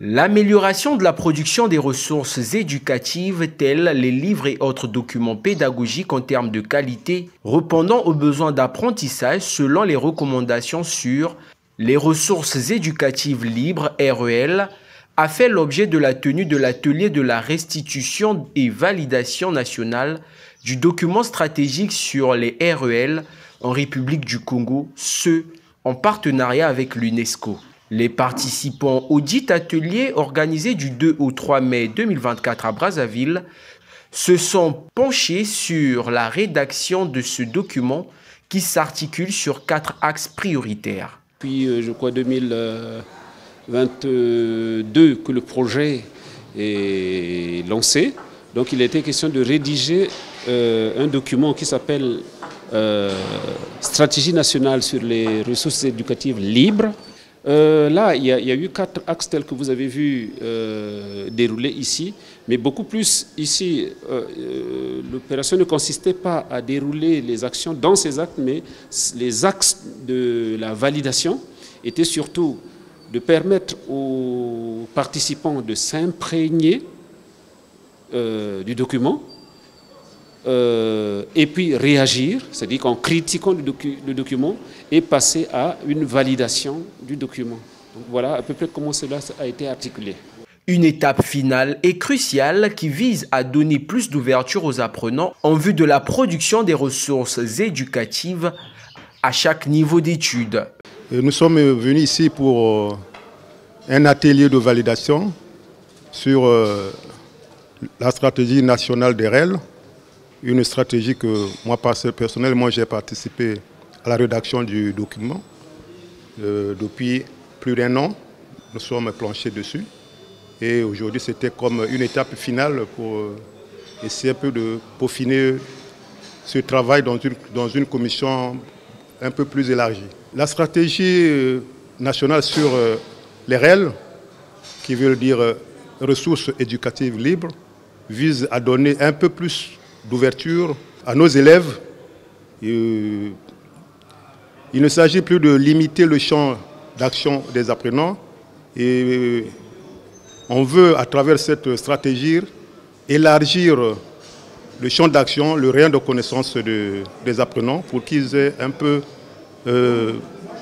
L'amélioration de la production des ressources éducatives telles les livres et autres documents pédagogiques en termes de qualité, répondant aux besoins d'apprentissage selon les recommandations sur les ressources éducatives libres REL, a fait l'objet de la tenue de l'atelier de la restitution et validation nationale du document stratégique sur les REL en République du Congo, en partenariat avec l'UNESCO. Les participants au dit atelier organisé du 2 au 3 mai 2024 à Brazzaville se sont penchés sur la rédaction de ce document qui s'articule sur 4 axes prioritaires. Depuis, je crois, 2022 que le projet est lancé. Donc il était question de rédiger un document qui s'appelle Stratégie nationale sur les ressources éducatives libres. Là, il y a eu 4 axes tels que vous avez vu dérouler ici, mais beaucoup plus ici, l'opération ne consistait pas à dérouler les actions dans ces actes, mais les axes de la validation étaient surtout de permettre aux participants de s'imprégner du document, et puis réagir, c'est-à-dire qu'en critiquant le document et passer à une validation du document. Donc voilà à peu près comment cela a été articulé. Une étape finale et cruciale qui vise à donner plus d'ouverture aux apprenants en vue de la production des ressources éducatives à chaque niveau d'études. Nous sommes venus ici pour un atelier de validation sur la stratégie nationale des REL. Une stratégie que moi, personnellement, j'ai participé à la rédaction du document. Depuis plus d'1 an, nous sommes planchés dessus. Et aujourd'hui, c'était comme une étape finale pour essayer un peu de peaufiner ce travail dans une commission un peu plus élargie. La stratégie nationale sur les REL, qui veut dire ressources éducatives libres, vise à donner un peu plus d'ouverture à nos élèves. Il ne s'agit plus de limiter le champ d'action des apprenants et on veut, à travers cette stratégie, élargir le champ d'action, le rayon de connaissance des apprenants pour qu'ils aient un peu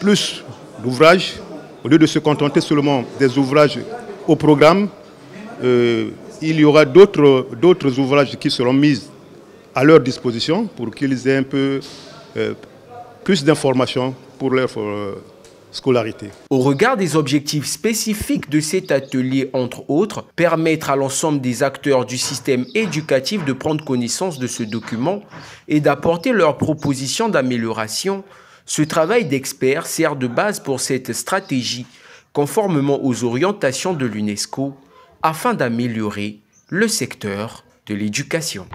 plus d'ouvrages. Au lieu de se contenter seulement des ouvrages au programme, il y aura d'autres ouvrages qui seront mis à leur disposition pour qu'ils aient un peu plus d'informations pour leur scolarité. Au regard des objectifs spécifiques de cet atelier, entre autres, permettre à l'ensemble des acteurs du système éducatif de prendre connaissance de ce document et d'apporter leurs propositions d'amélioration, ce travail d'experts sert de base pour cette stratégie, conformément aux orientations de l'UNESCO, afin d'améliorer le secteur de l'éducation.